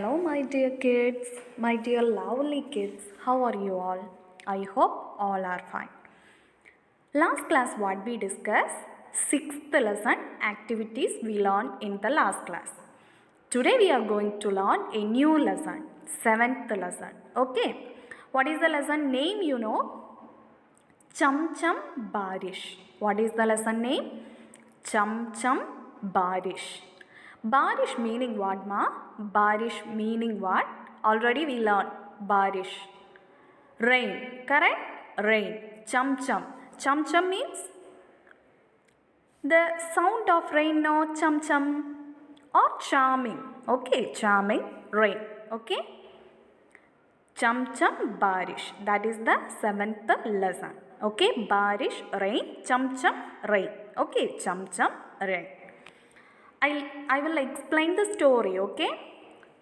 Hello, my dear kids, my dear lovely kids. How are you all? I hope all are fine. Last class, what we discussed? Sixth lesson activities we learned in the last class. Today, we are going to learn a new lesson, seventh lesson. Okay, what is the lesson name? You know, Chum Chum Barish. What is the lesson name? Chum Chum Barish. Barish meaning what, ma? Barish meaning what? Already we learned Barish. Rain, correct? Rain. Chum Chum. Chum Chum means the sound of rain, no? Chum Chum. Or charming. Okay, charming. Rain. Okay? Chum Chum Barish. That is the seventh lesson. Okay, Barish, rain. Chum Chum, rain. Okay, Chum Chum, rain. I will explain the story, okay?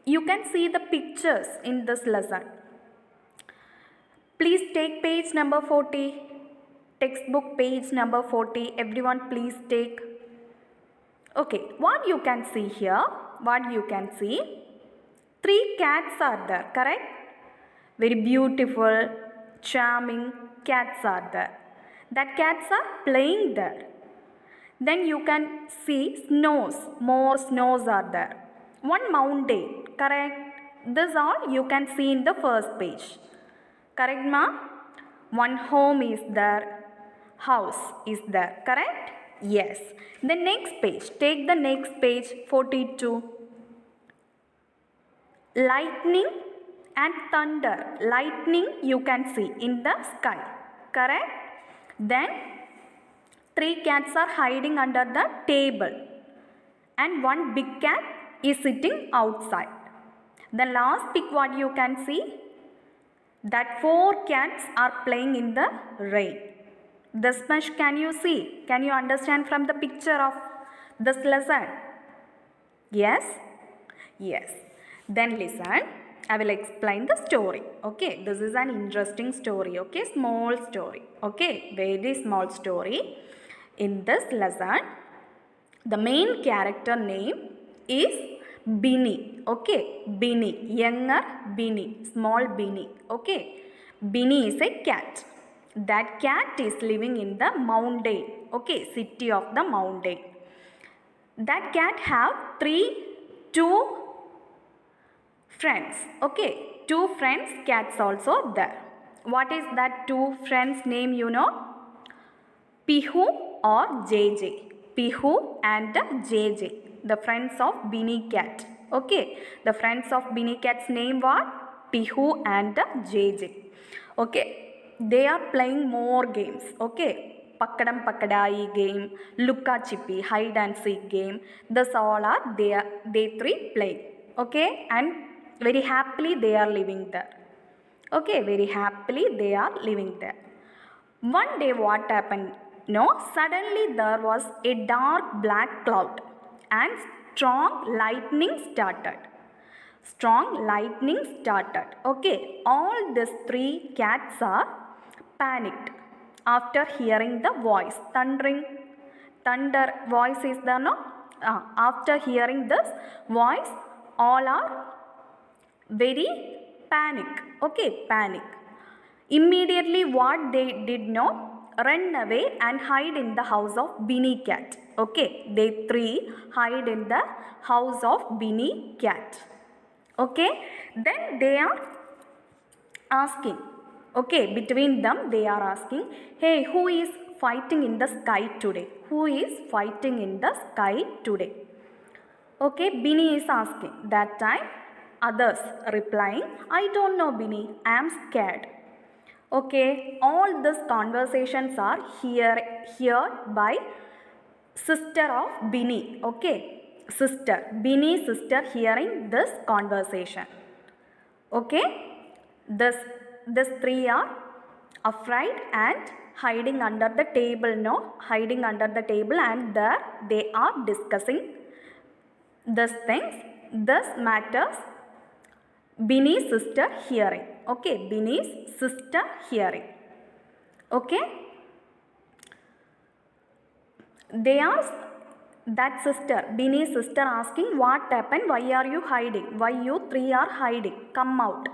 You can see the pictures in this lesson. Please take page number 40. Textbook page number 40. Everyone please take. Okay, what you can see here? What you can see? 3 cats are there, correct? Very beautiful, charming cats are there. That cats are playing there. Then you can see snows, more snows are there. One mountain, correct? This all you can see in the first page. Correct, ma? One home is there, house is there, correct? Yes. The next page, take the next page, 42. Lightning and thunder. Lightning you can see in the sky, correct? Then 3 cats are hiding under the table and one big cat is sitting outside. The last pic what you can see, that 4 cats are playing in the rain. This much can you see? Can you understand from the picture of this lesson? Yes? Yes. Then listen, I will explain the story. Okay, this is an interesting story. Okay, small story. Okay, very small story. In this lesson, the main character name is Binny. Okay, Binny, younger Binny, small Binny. Okay, Binny is a cat. That cat is living in the mountain. Okay, city of the mountain. That cat have two friends. Okay, 2 friends cats also there. What is that 2 friends name, you know? Pihu or JJ. Pihu and JJ, the friends of Binny cat. Okay, the friends of Binny cat's name what? Pihu and JJ. Okay, they are playing more games. Okay, Pakkadam Pakkadai game, Lukka Chippi, hide and seek game. This all are they 3 playing. Okay, and very happily they are living there. Okay, very happily they are living there. One day what happened? No, suddenly there was a dark black cloud and strong lightning started. Strong lightning started. Okay, all these 3 cats are panicked after hearing the voice. Thunder voice is there, no? After hearing this voice, all are very panic. Okay, panic. Immediately what they did know, run away and hide in the house of Binny cat. Okay, they 3 hide in the house of Binny cat. Okay, then they are asking. Okay, between them they are asking, hey, who is fighting in the sky today? Who is fighting in the sky today? Okay, Binny is asking. That time others replying, I don't know, Binny, I am scared. Okay, all these conversations are heard by sister of Binny. Okay, sister, Binny's sister hearing this conversation. Okay, this 3 are afraid and hiding under the table. No, hiding under the table, and there they are discussing these things. This matters Binny's sister hearing. Okay, Binny's sister hearing. Okay, they are that sister, Bini's sister, asking what happened, why are you hiding, why you three are hiding, come out.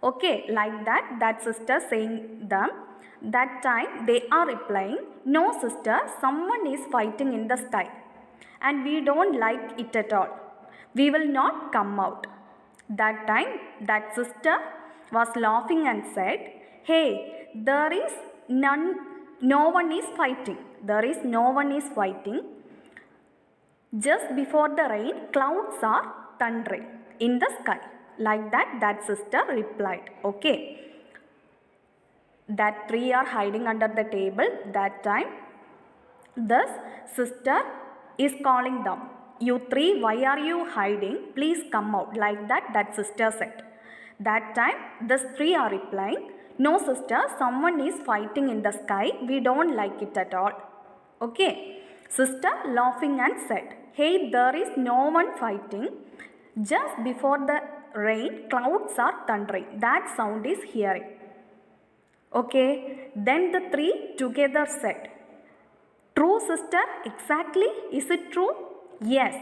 Okay, like that sister saying them. That time they are replying, no sister, someone is fighting in the sky and we don't like it at all. We will not come out. That time that sister was laughing and said, hey, no one is fighting. There is no one is fighting. Just before the rain, clouds are thundering in the sky. Like that sister replied. Okay. That three are hiding under the table. That time, this sister is calling them. You three, why are you hiding? Please come out. Like that sister said. That time, these three are replying, no sister, someone is fighting in the sky. We don't like it at all. Okay. Sister laughing and said, hey, there is no one fighting. Just before the rain, clouds are thundering. That sound is hearing. Okay. Then the three together said, true sister, exactly, is it true? Yes.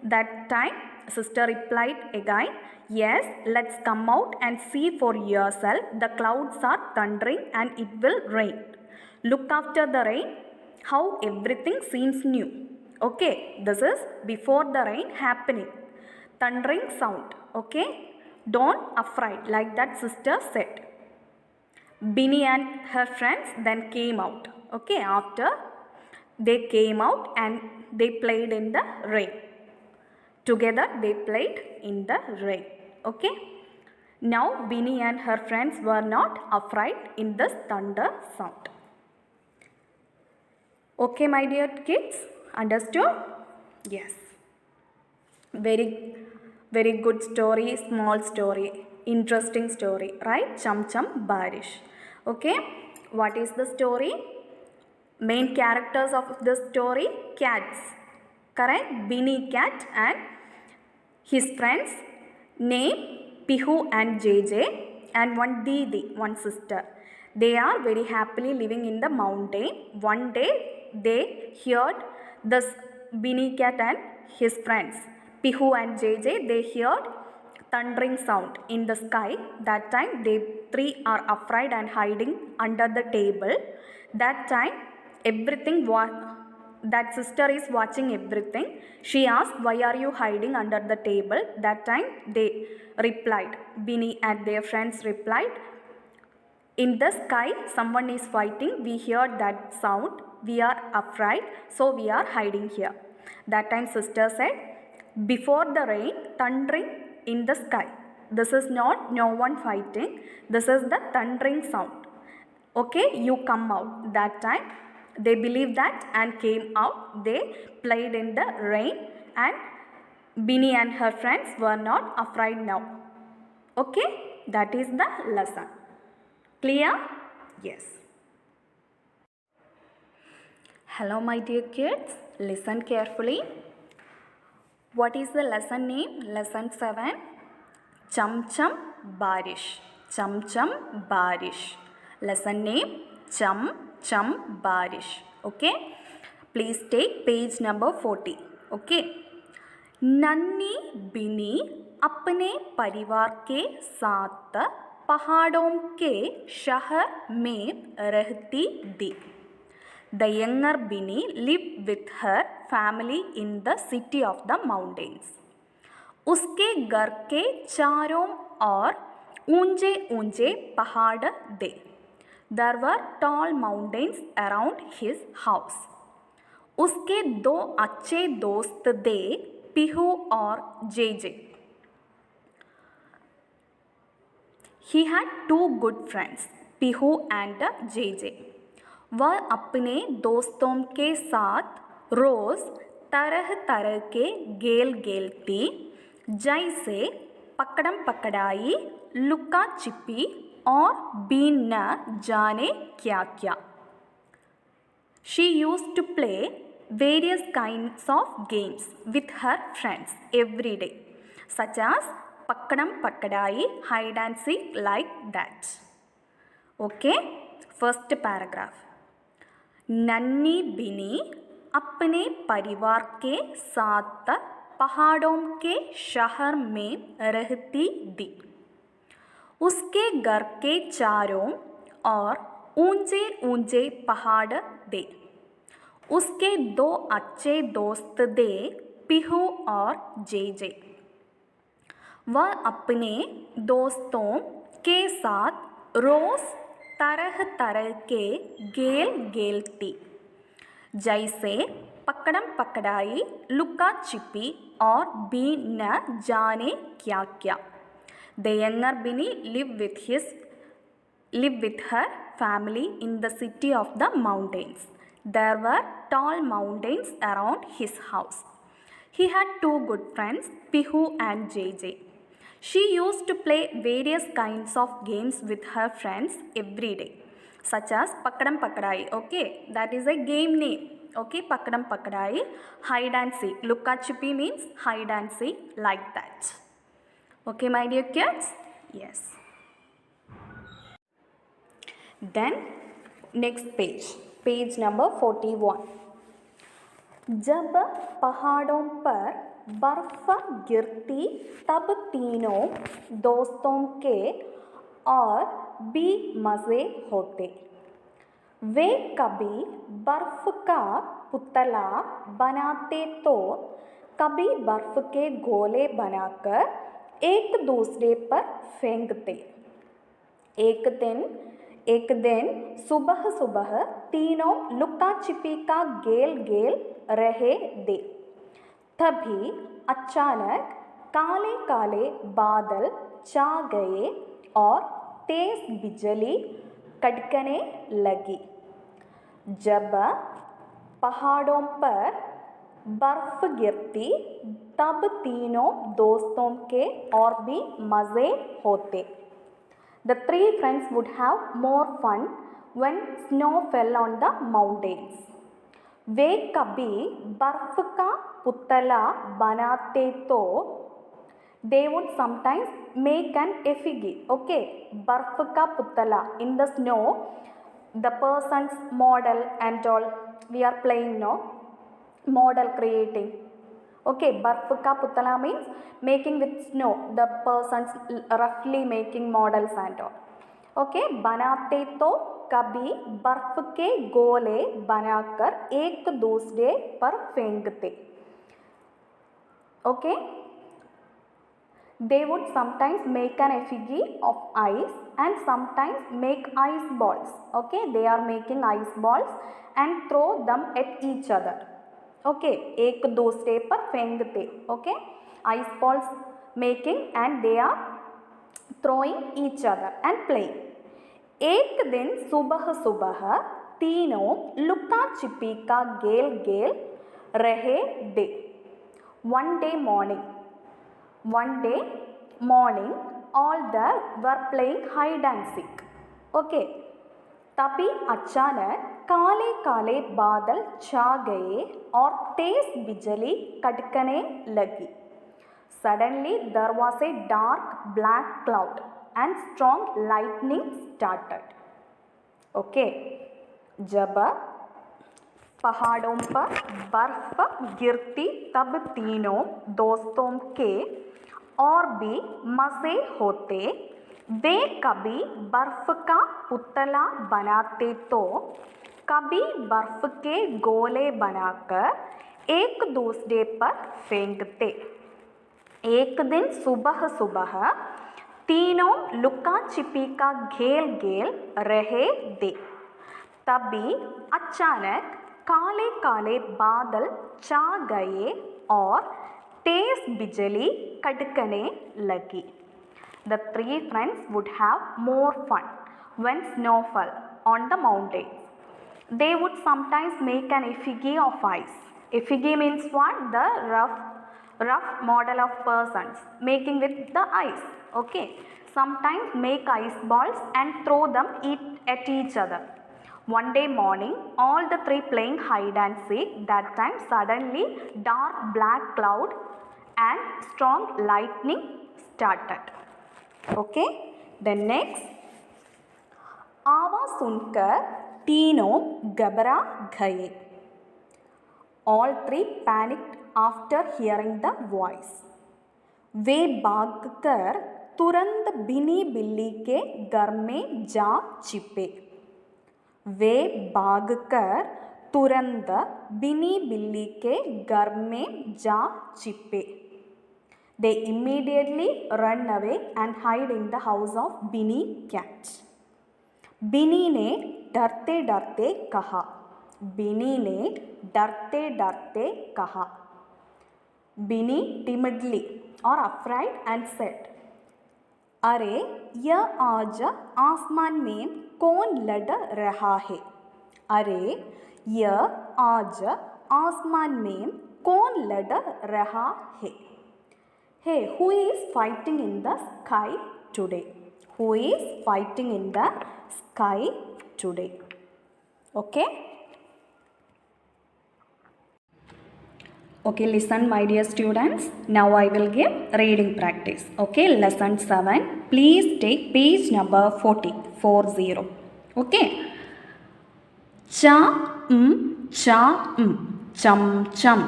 That time sister replied again, yes, let's come out and see for yourself. The clouds are thundering and it will rain. Look after the rain, how everything seems new. Okay, this is before the rain happening. Thundering sound. Okay, don't afraid, like that sister said. Bini and her friends then came out. Okay, after they came out and they played in the rain. Together they played in the rain. Okay. Now Bini and her friends were not afraid in this thunder sound. Okay, my dear kids, understood? Yes. Very good story, small story, interesting story, right? Chum Chum Barish. Okay. What is the story? Main characters of the story, cats. Correct? Bini cat and his friends name Pihu and JJ and one Didi, one sister. They are very happily living in the mountain. One day they heard this Bini cat and his friends Pihu and JJ, they heard thundering sound in the sky. That time they three are afraid and hiding under the table. That time that sister is watching everything. She asked, why are you hiding under the table? That time they replied, Bini and their friends replied, in the sky someone is fighting. We heard that sound. We are afraid, so we are hiding here. That time sister said, before the rain, thundering in the sky. This is not no one fighting. This is the thundering sound. Okay, you come out. That time they believed that and came out. They played in the rain and Bini and her friends were not afraid now. Okay, that is the lesson. Clear? Yes. Hello my dear kids, listen carefully. What is the lesson name? Lesson 7. Chum Chum Barish. Chum Chum Barish. Lesson name, Chum Chum Barish. Okay. Please take page number 40. Okay. नन्ही बिनी अपने परिवार के साथ पहाड़ों के शहर में रहती थी. The younger Bini lived with her family in the city of the mountains. उसके घर के चारों ओर ऊंचे ऊंचे पहाड़ थे. There were tall mountains around his house. उसके दो अच्छे दोस्त थे, पिहू और JJ. He had two good friends, Pihu and JJ. वह अपने दोस्तों के साथ रोज तरह तरह के गेल खेलती, जैसे पकड़म पकड़ाई, लुका छिपी और भी न जाने क्या क्या. She used to play various kinds of games with her friends every day, such as pakadam pakadai, hide and seek, like that. Okay, first paragraph. Nanni Bini अपने परिवार के साथ पहाड़ों के शहर में रहती थी. उसके घर के चारों ओर ऊंचे ऊंचे पहाड़ थे. उसके 2 अच्छे दोस्त थे, पीहू और जे. वह अपने दोस्तों के साथ रोज तरह तरह के खेल खेलती, जैसे पकड़म पकड़ाई, लुका छिपी और भी न जाने क्या क्या. The younger Binny lived with her family in the city of the mountains. There were tall mountains around his house. He had 2 good friends, Pihu and JJ. She used to play various kinds of games with her friends every day, such as Pakadam Pakadai. Okay, that is a game name. Okay, Pakadam Pakadai, hide and seek. Lukka Chippi means hide and seek, like that. Okay, my dear kids? Yes. Then, next page. Page number 41. जब पहाड़ों पर बर्फ गिरती तब तीनों दोस्तों के और भी मज़े होते. वे कभी बर्फ का पुतला बनाते तो कभी बर्फ के गोले बनाकर एक दूसरे पर फेंकते. एक दिन सुबह सुबह तीनों लुका छिपी का खेल खेल रहे थे. तभी अचानक काले काले बादल छा गए और तेज बिजली कड़कने लगी. जब पहाड़ों पर बर्फ गिरती तब तीनों दोस्तों के और भी मज़े होते. The 3 friends would have more fun when snow fell on the mountains. वे कभी बर्फ का पुतला बनाते तो they would sometimes make an effigy. Okay, बर्फ का पुतला in the snow, the person's model and all we are playing now. Model creating. Okay, बर्फ का पुतला means making with snow, the person's roughly making models and all. Okay, बनाते तो कभी बर्फ के गोले बनाकर एक दूसरे पर फेंकते. Okay, they would sometimes make an effigy of ice and sometimes make ice balls. Okay, they are making ice balls and throw them at each other. Okay, एक दूसरे पर फेंकते. Okay, ice balls making and they are throwing each other and playing. एक दिन सुबह सुबह तीनों लुका छिपी का खेल खेल रहे थे. One day morning, all were playing hide and seek. Okay, तभी अचानक काले काले बादल छा गए और तेज बिजली कड़कने लगी. Suddenly there was a dark black cloud and strong lightning started. Okay, जब पहाड़ों पर बर्फ गिरती तब तीनों दोस्तों के और भी मज़े होते. वे कभी बर्फ का पुतला बनाते तो कभी बर्फ के गोले बनाकर एक दूसरे पर फेंकते. एक दिन सुबह सुबह तीनों लुका छिपी का खेल खेल रहे थे. तभी अचानक काले काले बादल छा गए और तेज बिजली कड़कने लगी. The 3 friends would have more fun when snow fell on the mountains. They would sometimes make an effigy of ice. Effigy means what? The rough model of persons making with the ice. Okay, sometimes make ice balls and throw them at each other. One day morning, all the 3 playing hide and seek. That time suddenly dark black cloud and strong lightning started. Okay, then next, आवाज़ सुनकर तीनों घबरा गए All three panicked after hearing the voice. वे भागकर तुरंत बिनी बिल्ली के घर में जा छिपे. वे भागकर तुरंत बिनी बिल्ली के घर में जा छिपे. They immediately run away and hide in the house of Binny cat. बिनी ने डरते डरते कहा. बिनी ने डरते डरते कहा. बिनी timidly or afraid and said, अरे यह आज आसमान में कौन लड़ रहा है. अरे यह आज आसमान में कौन लड़ रहा है. Hey, who is fighting in the sky today? Who is fighting in the sky today? Okay? Okay, listen my dear students. Now I will give reading practice. Okay, lesson 7. Please take page number 40. Okay? Cha cha chum chum.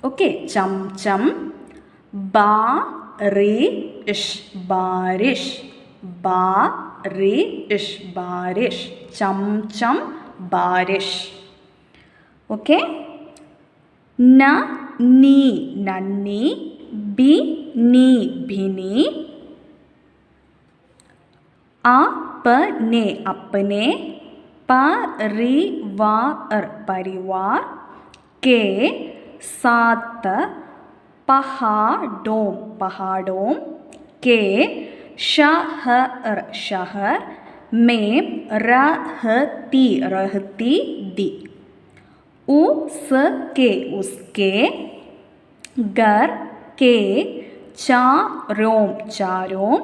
Okay, chum chum. Barish barish. Barish barish. Chum chum barish. Okay? Nanni nanni. Bini bini. Apne apne. परिवार परिवार के साथ पहाड़ों पहाड़ों के शहर शहर में रहती रहती दी. उसके उसके घर के चारों चारों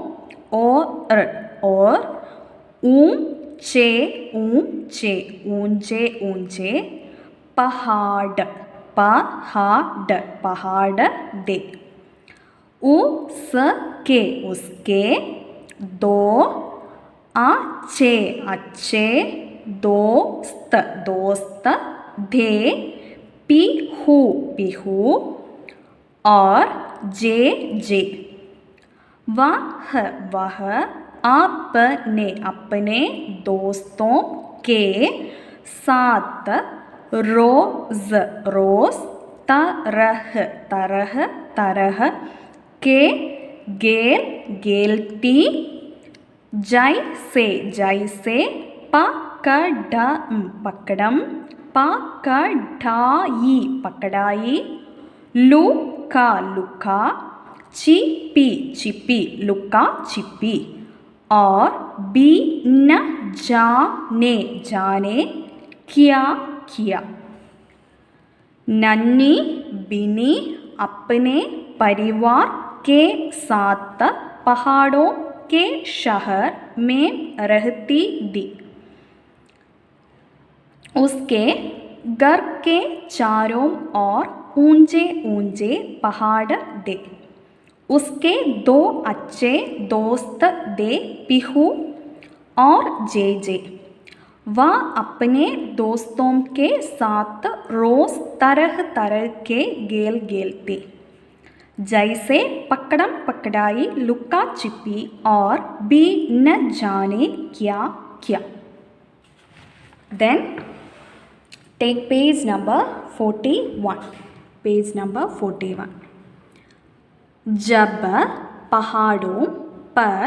और ऊंचे ऊंचे ऊंचे ऊंचे पहाड़ पहाड़ पहाड़ दे. उसके उसके दो अच्छे अच्छे दोस्त दोस्त थे. पीहू पीहू और जे जे. वह वह अपने अपने दोस्तों के साथ रोज रोज तरह तरह तरह के गेल गेलती. जैसे जैसे पकड़म पकड़ाई पकड़ाई. लुका लुका. छिपी छिपी लुका छिपी. और बिन जाने जाने क्या किया. नन्ही बिनी अपने परिवार के साथ पहाड़ों के शहर में रहती थी. उसके घर के चारों ओर ऊंचे ऊंचे पहाड़ थे. उसके दो अच्छे दोस्त थे. पीहू और जे जे. वह अपने दोस्तों के साथ रोज तरह तरह के गेल गेलते. जैसे पकड़म पकड़ाई लुका छिपी और भी न जाने क्या क्या. Then take page number 41. Page number 41. जब पहाड़ों पर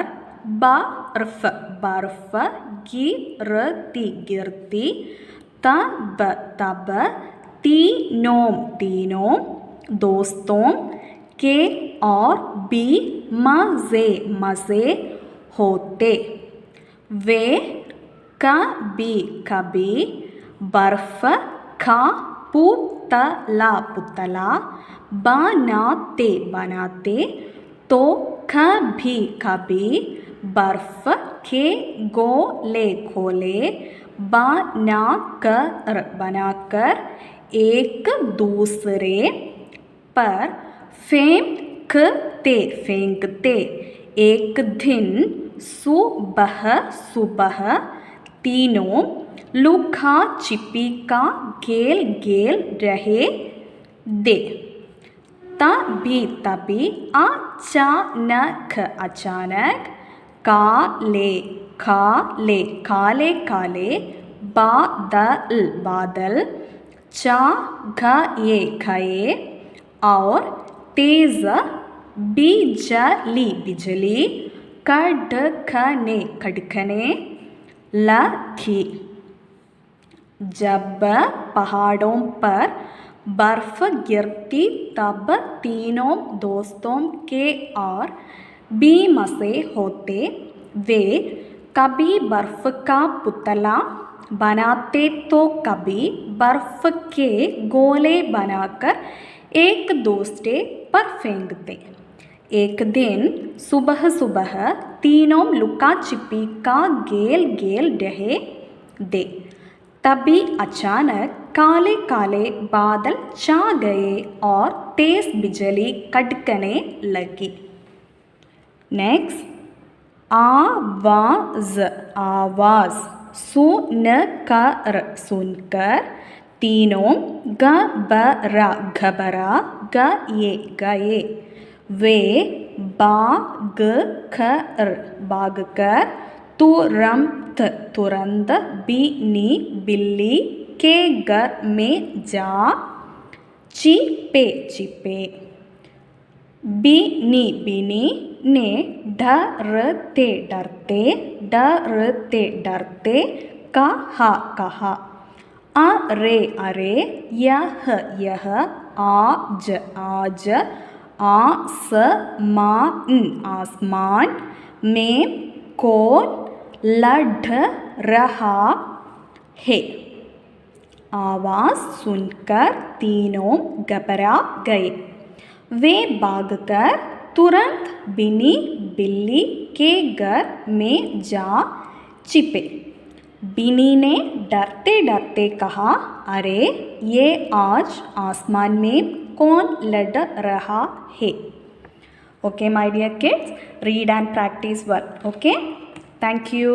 बर्फ बर्फ गिरती गिरती तब तब तीनों तीनों दोस्तों के और भी मज़े मज़े होते. वे कभी कभी बर्फ का पुतला पुतला बनाते बनाते तो कभी कभी बर्फ के गोले गोले बनाकर एक दूसरे पर फेंकते फेंकते. एक दिन सुबह सुबह तीनों लुका छिपी का गेल गेल रहे दे। तभी तभी, अचानक अचानक, काले काले काले काले, बादल बादल, गए गए, और तेज बिजली बिजली, कड़कने कड़कने लगी। जब पहाड़ों पर बर्फ गिरती तब तीनों दोस्तों के और बेमज़े होते। वे कभी बर्फ का पुतला बनाते तो कभी बर्फ के गोले बनाकर एक दूसरे पर फेंकते। एक दिन सुबह सुबह तीनों लुका छिपी का खेल खेल रहे थे। तभी अचानक काले काले बादल छा गए और तेज बिजली कड़कने लगी। नेक्स्ट, आवाज आवाज, सुनकर सुनकर, तीनों घबरा घबरा गए गए। वे भागकर तुरंत तुरंत बिनी बिल्ली के घर में जा छिपे छिपे। बिनी बिनी ने डरते डरते डरते डरते कहा कहा, अरे अरे, यह आज आज आसमान में कौन लड़ रहा है। आवाज़ सुनकर तीनों घबरा गए। वे भागकर तुरंत बिनी बिल्ली के घर में जा छिपे। बिनी ने डरते डरते कहा, अरे ये आज आसमान में कौन लड़ रहा है। Okay my dear kids, read and practise well. Okay, thank you.